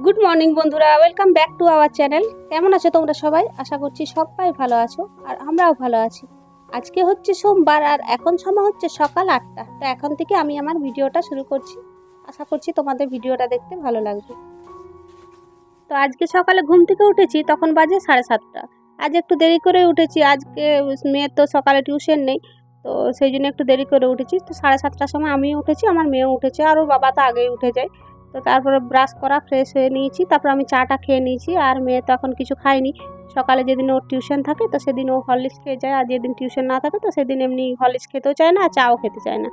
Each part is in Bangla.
গুড মর্নিং বন্ধুরা, welcome back to our channel. কেমন আছো তোমরা সবাই? আশা করছি সবাই ভালো আছো আর আমরাও ভালো আছি। আজকে হচ্ছে সোমবার আর এখন সময় হচ্ছে সকাল 8টা। তো এখন থেকে আমি আমার ভিডিওটা শুরু করছি। আশা করছি তোমাদের ভিডিওটা দেখতে ভালো লাগবে। তো আজকে সকালে ঘুম থেকে উঠেছি, তখন বাজে 7:30। আজ একটু দেরি করে উঠেছি, আজকে মেয়ের তো সকালে টিউশন নেই, তো সেই জন্য একটু দেরি করে উঠেছি। তো 7:30টার সময় আমিও উঠেছি, আমার মেয়েও উঠেছে, আর ওর বাবা তো আগেই উঠে যায়। তো তারপরে ব্রাশ করা, ফ্রেশ হয়ে নিয়েছি, তারপর আমি চাটা খেয়ে নিয়েছি। আর মেয়ে তো এখন কিছু খায়নি। সকালে যেদিন ওর টিউশন থাকে তো সেদিন ও হরলিক্স খেয়ে যায়, আর যেদিন টিউশন না থাকে তো সেদিন এমনি হরলিক্স খেতেও চায় না আর চাও খেতে চায় না।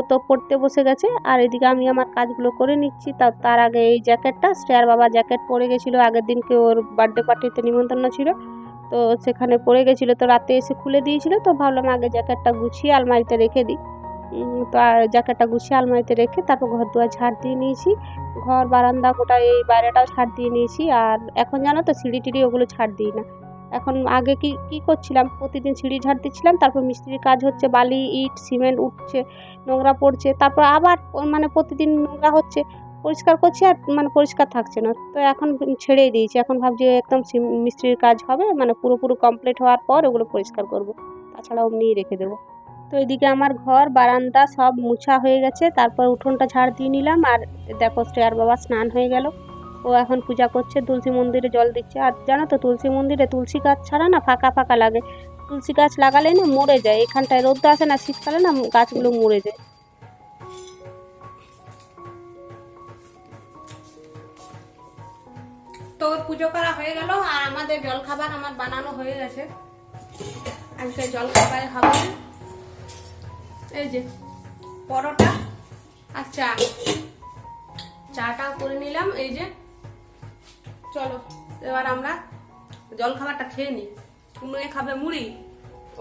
তো পড়তে বসে গেছে, আর এদিকে আমি আমার কাজগুলো করে নিচ্ছি। তার আগে এই জ্যাকেটটা, শ্রেয়ার বাবা জ্যাকেট পরে গেছিলো, আগের দিনকে ওর বার্থডে পার্টিতে নিমন্ত্রণ ছিল, তো সেখানে পরে গেছিলো, তো রাতে এসে খুলে দিয়েছিল। তো ভাবলাম আগে জ্যাকেটটা গুছিয়ে আলমারিতে রেখে দিই। তো জ্যাকেটটা গুছিয়ে আলমারিতে রেখে তারপর ঘর দুয়ার ঝাড় দিয়ে নিয়েছি, ঘর বারান্দা গোটা এই বাইরেটাও ছাড় দিয়ে নিয়েছি। আর এখন জানো তো সিঁড়ি টিড়ি ওগুলো ছাড় দিই না। এখন আগে কি কি করছিলাম, প্রতিদিন সিঁড়ি ঝাড় দিচ্ছিলাম, তারপর মিস্ত্রির কাজ হচ্ছে, বালি ইট সিমেন্ট উঠছে, নোংরা পড়ছে, তারপর আবার মানে প্রতিদিন নোংরা হচ্ছে, পরিষ্কার করছি আর মানে পরিষ্কার থাকছে না। তো এখন ছেড়েই দিয়েছি, এখন ভাবছি একদম মিস্ত্রির কাজ হবে মানে পুরোপুরি কমপ্লিট হওয়ার পর ওগুলো পরিষ্কার করব, তাছাড়া অমনিই রেখে দেবো। তো এদিকে আমার ঘর বারান্দা সব মুছা হয়ে গেছে, তারপর উঠোনটা ঝাড় দিয়ে নিলাম। আর দেখো শ্রেয়ার বাবা স্নান হয়ে গেল, ও এখন পূজা করছে, তুলসী মন্দিরে জল দিচ্ছে। আর জানো তো তুলসী মন্দিরে তুলসী গাছ ছাড়া না ফাঁকা ফাঁকা লাগে, তুলসী গাছ লাগালে না মরে যায়, এখানটায় রোদ আসে না শীতকালে না গাছগুলো মরে যায়। তো পুজো করা হয়ে গেল, আর আমাদের জলখাবার আমার বানানো হয়ে গেছে। আজকে জলখাবারে হবে এই যে পরোটা আর চা, চাটাও করে নিলাম। এই যে চলো এবার আমরা জলখাবারটা খেয়ে নিই। মেয়ে খাবে মুড়ি,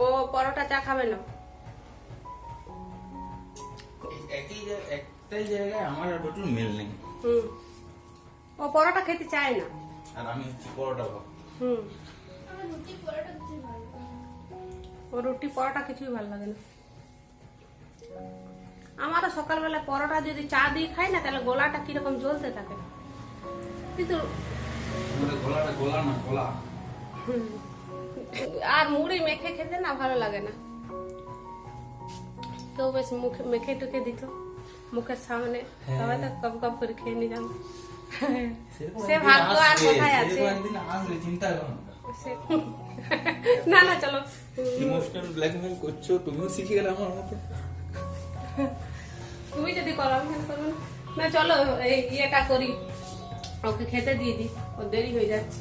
ও পরোটা চা খাবে না। একটাই জায়গায় আমার আর একটু মিল নেই। ও পরোটা খেতে চায় না, আর আমি পরোটা খাবো। ও রুটি পরোটা কিছুই ভালো লাগে না। আমারও সকালবেলা পরোটা যদি চা দিয়ে খাই না তাহলে গলাটা কিরকম জ্বলতে থাকে, কিন্তু গলাটা গোলা না গোলা। আর মুড়ি মেখে খেতে না ভালো লাগে না। কেউ বেশ মুখে মেখে টুকে দিত মুখের সামনে, সবাই তো কপ কপ করে খেয়ে নিলাম। সে ভাগ্য আর কোথায় আছে। চিন্তা করো না না চলো, ইমোশনাল ব্ল্যাকমেল করছো, তুমিও শিখে গেলে আমার মতো। তুমি যদি করো আমি করবো না। না চলো এই ইয়েটা করি, ওকে খেতে দিয়ে দিই, ও দেরি হয়ে যাচ্ছে।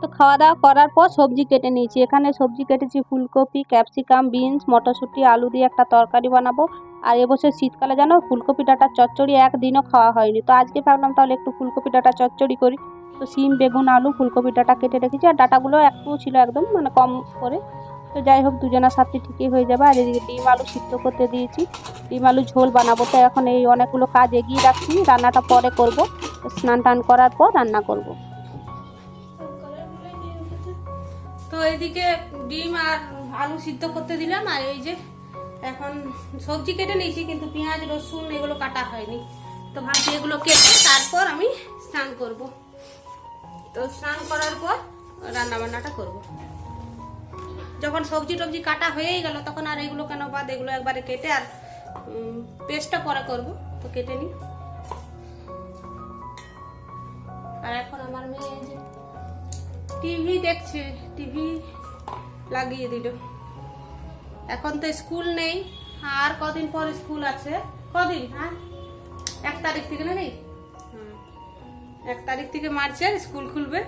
তো খাওয়া দাওয়া করার পর সবজি কেটে নিয়েছি, এখানে সবজি কেটেছি ফুলকপি, ক্যাপসিকাম, বিনস, মটরশুঁটি, আলু দিয়ে একটা তরকারি বানাবো। আর এবছর শীতকালে জানো ফুলকপি ডাঁটার চচ্চড়ি একদিনও খাওয়া হয়নি, তো আজকে ভাবলাম তাহলে একটু ফুলকপি ডাঁটা চচ্চড়ি করি। তো সিম বেগুন আলু ফুলকপি ডাঁটা কেটে রেখেছি, আর ডাঁটাগুলো একটু ছিল একদম মানে কম করে। তো যাই হোক দুজনের সাথে ঠিকই হয়ে যাবে। আর এদিকে ডিম আলু সিদ্ধ করতে দিয়েছি, ডিম আলু ঝোল বানাবো। তো এখন এই অনেকগুলো কাজ এগিয়ে রাখছি, রান্নাটা পরে করব, স্নান টান করার পর রান্না করব। তো এইদিকে ডিম আর আলু সিদ্ধ করতে দিলাম, আর এই যে এখন সবজি কেটে নিয়েছি, কিন্তু পেঁয়াজ রসুন এগুলো কাটা হয়নি। তো ভাবছি এগুলো কেটে তারপর আমি স্নান করব। তো স্নান করার পর রান্না বান্নাটা করব। যখন সবজি টবজি কাটা হয়েই গেল তখন আর এগুলো কেন বাদ, এগুলো একবারে কেটে আর পেস্টটা পরে করব। তো কেটে নিই। আর এখন আমার মেয়ে এই যে টিভি দেখছে, টিভি লাগিয়ে দিল। এখন তো স্কুল নেই, আর কদিন পর স্কুল আছে, কদিন হ্যাঁ 1 তারিখ থেকে নাকি 1 তারিখ থেকে মার্চের স্কুল খুলবে।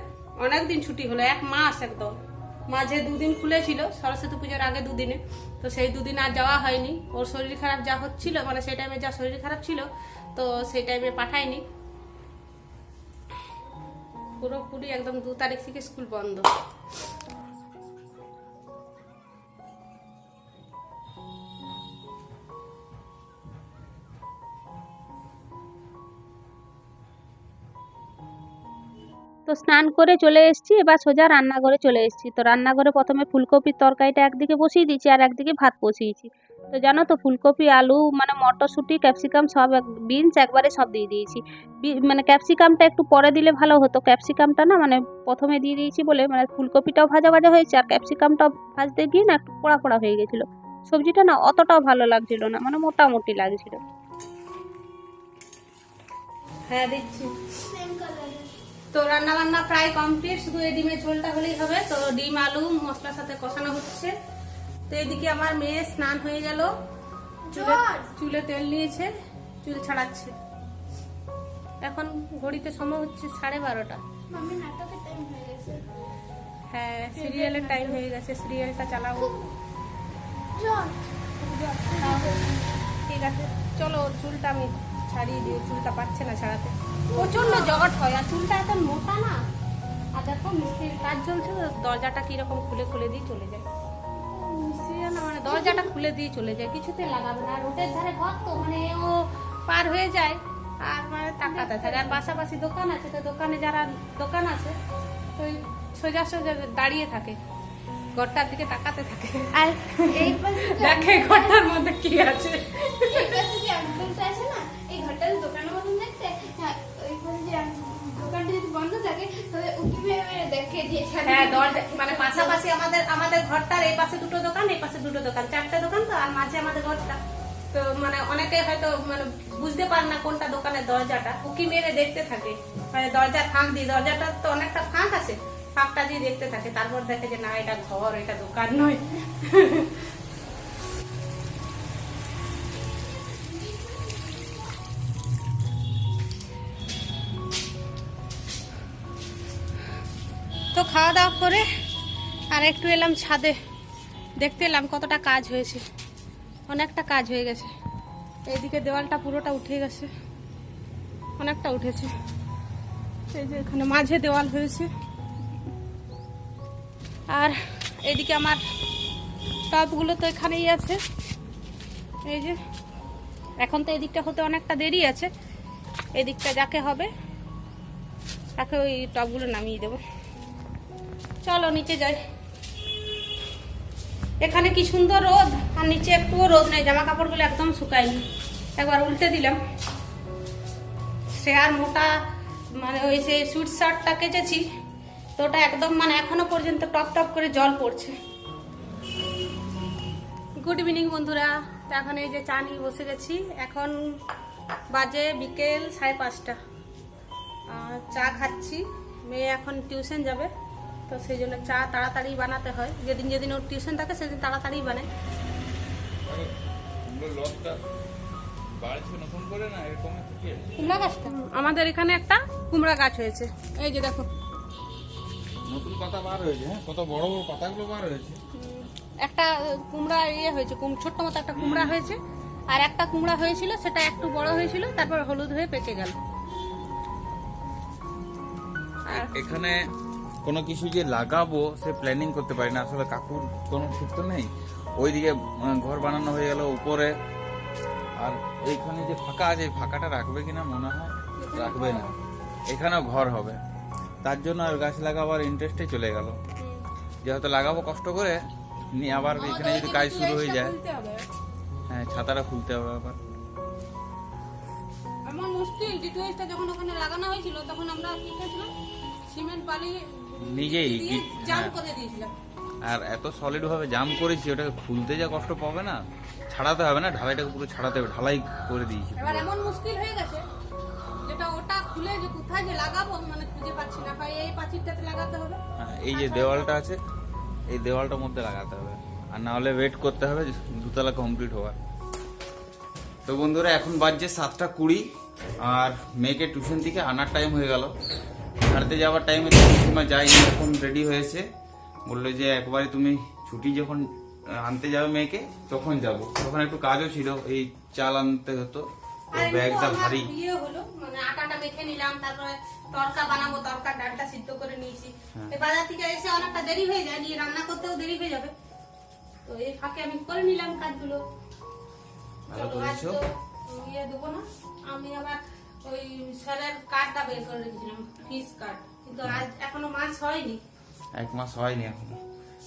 অনেকদিন ছুটি হলো, 1 মাস একদম। মাঝে 2 দিন খুলেছিল সরস্বতী পুজোর আগে 2 দিনে, তো সেই 2 দিন আর যাওয়া হয়নি। ওর শরীর খারাপ যা হচ্ছিল, মানে সেই টাইমে যা শরীর খারাপ ছিল, তো সেই টাইমে পাঠায়নি। পুরোপুরি একদম 2 তারিখ থেকে স্কুল বন্ধ। তো তো স্নান করে চলে এসেছি, এবার সোজা রান্নাঘরে চলে এসেছি। তো রান্নাঘরে প্রথমে ফুলকপির তরকারিটা একদিকে বসিয়ে দিয়েছি আর একদিকে ভাত বসিয়েছি। তো জানো তো ফুলকপি, আলু, মানে মটরশুঁটি, ক্যাপসিকাম সব, বিনস একবারে সব দিয়ে দিয়েছি। মানে ক্যাপসিকামটা একটু পরে দিলে ভালো হতো, ক্যাপসিকামটা না মানে প্রথমে দিয়ে দিয়েছি বলে মানে ফুলকপিটাও ভাজা ভাজা হয়েছে আর ক্যাপসিকামটাও ভাজতে গিয়ে না একটু পোড়া পোড়া হয়ে গেছিলো। সবজিটা না অতটাও ভালো লাগছিল না, মানে মোটামুটি লাগছিল। হ্যাঁ দিচ্ছি। তো রান্না বান্না প্রায় কমপ্লিট, শুধু এই ডিমের ঝোলটা হলেই হবে। তো ডিম আলু মশলার সাথে কষানো হচ্ছে। তো এদিকে আমার মেয়ে স্নান হয়ে গেল, চুলে তেল নিয়েছে, চুল ছাড়াচ্ছে। এখন ঘড়িতে সময় হচ্ছে 12:30। হ্যাঁ সিরিয়ালের টাইম হয়ে গেছে, সিরিয়ালটা চালাবো। ঠিক আছে চলো, চুলটা আমি ছাড়িয়ে দিই, চুলটা পাচ্ছে না ছাড়াতে, প্রচন্ড জট হয় আর চুলটা এত মোটা না। আর দেখো মিস্ত্রির কাজ চলছে, দরজাটা কিরকম খুলে খুলে দিয়ে চলে যায় মিস্ত্রিরা, না মানে দরজাটা খুলে দিয়ে চলে যায়, কিছুতে লাগাবে না। রোডের ধারে ঘর তো মানে ও পার হয়ে যায় আর মানে তাকাতে থাকে। আর পাশাপাশি দোকান আছে, তো দোকানে যারা দোকান আছে তো সোজা সোজা দাঁড়িয়ে থাকে, ঘরটার দিকে তাকাতে থাকে আর এই দেখে ঘরটার মধ্যে কি আছে। এই ঘরটা দোকানের মতন দেখতে, ওই দোকানটা যদি বন্ধ থাকে তবে উঁকি মেরে দেখে যে হ্যাঁ দরজা মানে পাশাপাশি আমাদের ঘরটার এই পাশে দুটো দোকান, এই পাশে দুটো দোকান, 4টে দোকান তো, আর মাঝে আমাদের ঘরটা। তো মানে অনেকে হয়তো মানে বুঝতে পারে না কোনটা দোকানের দরজাটা, উঁকি মেরে দেখতে থাকে, মানে দরজার ফাঁক দিয়ে, দরজাটা তো অনেকটা ফাঁক আছে, ফাঁকটা দিয়ে দেখতে থাকে, তারপর দেখে যে না এটা ঘর, এটা দোকান নয়। তো খাওয়া দাওয়া করে আর একটু এলাম ছাদে, দেখতে এলাম কতটা কাজ হয়েছে, অনেকটা কাজ হয়ে গেছে। এইদিকে দেওয়ালটা পুরোটা উঠে গেছে, অনেকটা উঠেছে। এই যে এখানে মাঝে দেওয়াল হয়েছে, আর এইদিকে আমার টবগুলো তো এখানেই আছে। এই যে এখন তো এদিকটা হতে অনেকটা দেরি আছে, এদিকটা যাকে হবে তাকে ওই টবগুলো নামিয়ে দেবো। চলো নিচে যাই। এখানে কি সুন্দর রোদ, আর নিচে একটুও রোদ নেই, জামা কাপড়গুলো একদম শুকায়নি। একবার উল্টে দিলাম, সে আর মোটা মানে ওই সে সুইট শার্টটা কেচেছি তো ওটা একদম মানে এখনো পর্যন্ত টপ টপ করে জল পড়ছে। গুড ইভিনিং বন্ধুরা, তো এখন এই যে চা নিয়ে বসে গেছি, এখন বাজে বিকেল 5:30। চা খাচ্ছি, মেয়ে এখন টিউশন যাবে তো সেই জন্য চা তাড়াতাড়ি বানাতে হয়, যেদিন যেদিন ওর টিউশন থাকে সেদিন তাড়াতাড়ি বানায়। কুমড়া গাছটা আমাদের এখানে একটা কুমড়া গাছ হয়েছে, এই যে দেখো নতুন পাতা বার হয়েছে। হ্যাঁ কত বড় বড় পাতাগুলো বার হয়েছে। একটা কুমড়া ইয়ে হয়েছে, ছোট্ট মতো একটা কুমড়া হয়েছে, আর একটা কুমড়া হয়েছিল সেটা একটু বড় হয়েছিল, তারপর হলুদ হয়ে পেকে গেল। এখানে কোনো কিছু যে লাগাবো সে প্ল্যানিং করতে পারি না, আসলে কাকুর কোনো ঠিক তো নেই। ওইদিকে ঘর বানানো হয়ে গেল উপরে, আর এইখানে যে ফাঁকা আছে এই ফাঁকাটা রাখবে কিনা মনে হয় রাখবে না, এখানেও ঘর হবে, তার জন্য আর গাছ লাগাবার ইন্টারেস্টে চলে গেল। যেহেতু লাগাবো কষ্ট করে নিয়ে, আবার এখানে যদি কাজ শুরু হয়ে যায়, হ্যাঁ ছাতাটা খুলতে হবে আবার। আমার মুশকিল, ডিটিওএসটা যখন ওখানে লাগানো হয়েছিল তখন আমরা কি করেছিলাম, সিমেন্ট বালি নিজেই জাম করে দিয়েছিলাম, আর এত সলিড ভাবে জাম করেছি, ওটাকে খুলতে যা কষ্ট পাবে না, ছাড়াতে হবে না, ঢালাইটাকে পুরো ছাড়াতে হবে, ঢালাই করে দিয়েছি। এবার এমন মুশকিল হয়ে গেছে যেটা ওটা খুলে যে কোথায় যে লাগাবো মানে খুঁজে পাচ্ছি না, হয় এই পাঁচিরটাতে লাগাতে হবে, হ্যাঁ, এই যে দেওয়ালটা আছে এই দেওয়ালটার মধ্যে লাগাতে হবে, আর না হলে ওয়েট করতে হবে দুতলা কমপ্লিট হওয়ার। তো বন্ধুরা এখন বাজছে 7:20, আর মেয়েকে টিউশন থেকে আনার টাইম হয়ে গেল। ছাড়তে যাওয়ার টাইমে সময় যাইনি, এখন রেডি হয়েছে, বললো যে একবারে তুমি ছুটি যখন আনতে যাবে মেয়েকে তখন যাব। তখন একটু কাজও ছিল, এই চাল আনতে হতো, ব্যাগটা ভারী। ইয়ে হলো মানে আটাটা মেখে নিলাম, তারপরে তরকা বানাবো, তরকার ডালটা সিদ্ধ করে নিয়েছি। এই বাজার থেকে এসে অনেকটা দেরি হয়ে যায়, নিয়ে রান্না করতেও দেরি হয়ে যাবে, তো এই ফাঁকে আমি করে নিলাম কাজগুলো। ভালো করেছো। ইয়ে দেবো না, আমি আবার ওই স্যারের কার্ডটা বের করে রেখেছিলাম, ফিস কার্ড, কিন্তু আজ এখনো মাস হয়নি। 1 মাস হয়নি এখনো।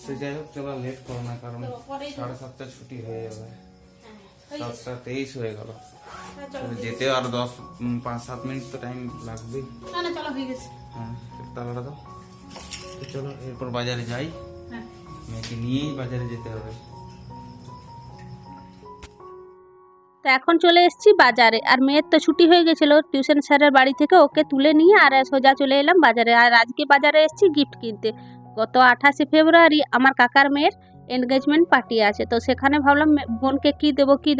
তো যাই হোক, চলো লেট করো না, কারণ তো পরেই 7:30 ছুটি হয়ে যাবে। হয়ে গেছে। 7:23 হয়ে গেল। হ্যাঁ, চলো। যেতে আর 5-7 মিনিট তো টাইম লাগবেই। না না, চলো হয়ে গেছে। হ্যাঁ, তাহলে তো চলো এরপর বাজারে যাই। হ্যাঁ। মেয়েকে নিয়েই বাজারে যেতে হবে। তো এখন চলে এসেছি বাজারে, আর মেয়ের তো ছুটি হয়ে গেছিলো টিউশন স্যারের বাড়ি থেকে, ওকে তুলে নিয়ে আর সোজা চলে এলাম বাজারে। আর আজকে বাজারে এসেছি গিফট কিনতে। গত 28শে ফেব্রুয়ারি আমার কাকার মেয়ের এনগেজমেন্ট পার্টি আছে, তো সেখানে ভাবলাম বোনকে কী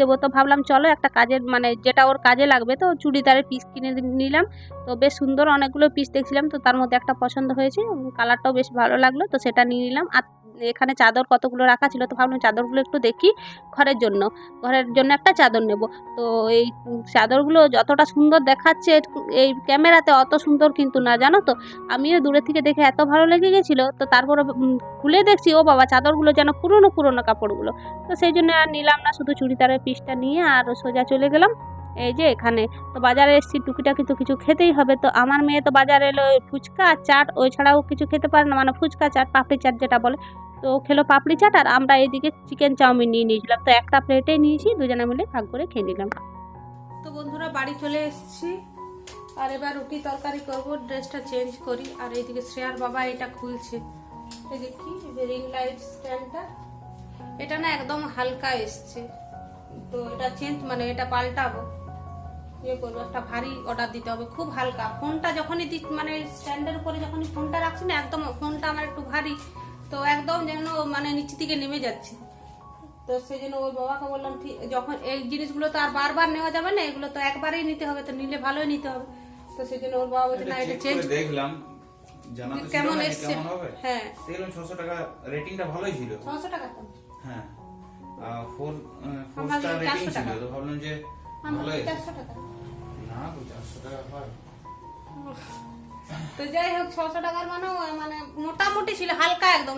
দেবো, তো ভাবলাম চলো একটা কাজের মানে যেটা ওর কাজে লাগবে, তো চুড়িদারের পিস কিনে নিলাম। তো বেশ সুন্দর অনেকগুলো পিস দেখছিলাম, তো তার মধ্যে একটা পছন্দ হয়েছে, কালারটাও বেশ ভালো লাগলো, তো সেটা নিয়ে নিলাম। আর এখানে চাদর কতগুলো রাখা ছিল, তো ভাবলাম চাদরগুলো একটু দেখি ঘরের জন্য একটা চাদর নেব। তো এই চাদরগুলো যতটা সুন্দর দেখাচ্ছে এই ক্যামেরাতে, অত সুন্দর কিন্তু না, জানো তো। আমিও দূরে থেকে দেখে এত ভালো লেগে গেছিলো, তো তারপরে খুলে দেখছি ও বাবা, চাদরগুলো যেন পুরনো কাপড়গুলো। তো সেই জন্য আর নিলাম না, শুধু চুড়িদারের পিসটা নিয়ে আর সোজা চলে গেলাম এই যে এখানে। তো বাজারে এসেছি, টুকিটাকি তো কিছু খেতেই হবে। তো আমার মেয়ে তো বাজারে এলো ফুচকা আর চাট, ওই ছাড়াও কিছু খেতে পারে না, মানে ফুচকা চাট, পাপড়ি চাট যেটা বলে। তো ও খেলো পাপড়ি চাট, আর আমরা এইদিকে চিকেন চাউমিন নিয়ে নিয়েছিলাম। তো একটা প্লেটেই নিয়েছি, দুজনে মিলে ভাগ করে খেয়ে নিলাম। তো বন্ধুরা বাড়ি চলে এসেছি, আর এবার রুটি তরকারি করব, ড্রেসটা চেঞ্জ করি। আর এইদিকে শ্রেয়ার বাবা এটা খুলছে, এই যে কি রিং লাইট স্ট্যান্ডটা, এটা না একদম হালকা এসছে, তো এটা চেঞ্জ মানে এটা পাল্টাবো, ইয়ে করবো, একটা ভারী অর্ডার দিতে হবে, খুব হালকা। ফোনটা যখনই মানে স্ট্যান্ডের উপরে যখনই ফোনটা রাখছি না, একদম ফোনটা আমার একটু ভারী, তো একদম যেন মানে নিচে দিকে নেমে যাচ্ছে। তো সেই জন্য ওই বাবাকে বললাম ঠিক, যখন এই জিনিসগুলো তো আর বারবার নেওয়া যাবে না, এগুলো তো একবারেই নিতে হবে, তো নিলে ভালোই নিতে হবে। তো সেই জন্য ওর বাবা বলছে না এটা চেঞ্জ দেখলাম, জানা তো কেমন ছিল না যে এসছে। কেমন হবে। হ্যাঁ, দেখলাম 600 টাকা, রেটিংটা ভালোই ছিল। 600 টাকা তো হ্যাঁ, 4 আমার স্টার রেটিং 400 ছিল, টাকা। তো ভাবলাম যে আমার ভালো 400 টাকা। না, তো 400 টাকা হয়। তো যাই হোক, 600 টাকার মানে মোটামুটি ছিল, হালকা একদম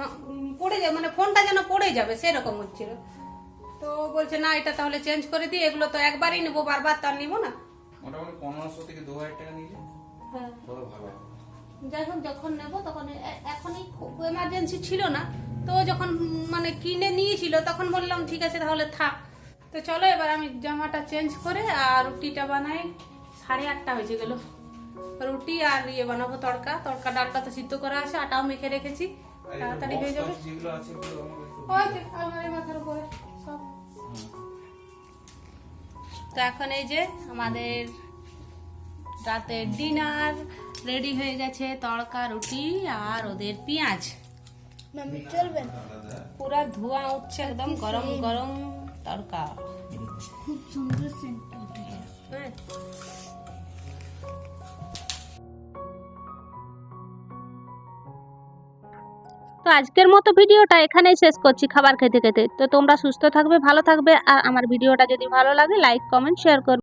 পড়ে যাবে, মানে ফোনটা যেন পড়ে যাবে সেরকম হচ্ছিল। তো বলছে না এটা তাহলে চেঞ্জ করে দিই, এগুলো তো একবারই নেবো, বারবার তো আর নিবো না। মোটামুটি 1500 থেকে 2000 টাকা নিলে হ্যাঁ, তবে ভালো হবে। যাই হোক যখন নেবো তখন, এখনই খুব এমার্জেন্সি ছিল না, তো যখন মানে কিনে নিয়েছিল তখন বললাম ঠিক আছে তাহলে থাক। তো চলো এবার আমি জামাটা চেঞ্জ করে আর রুটিটা বানাই। 8:30 হয়েছে গেল, রুটি আর ইয়ে বানাবো তড়কা ডালটা তো সিদ্ধ করা আছে, আটাও মেখে রেখেছি, আর তাড়াতাড়ি হয়ে যাবে। যেগুলো আছে ওগুলো আমাকে একটু ওই যে আলমারির মাথার উপরে সব। তো এখন এই যে আমাদের রাতের ডিনার রেডি হয়ে গেছে, তড়কা, রুটি আর ওদের পেঁয়াজ। পুরা ধোঁয়া উঠছে, একদম গরম গরম তড়কা, খুব সুন্দর সেন্ট। হ্যাঁ। তো আজকের মতো ভিডিওটা এখানেই শেষ করছি খাবার খেতে খেতে। তো তোমরা সুস্থ থাকবে, ভালো থাকবে, আর আমার ভিডিওটা যদি ভালো লাগে লাইক কমেন্ট শেয়ার করবে।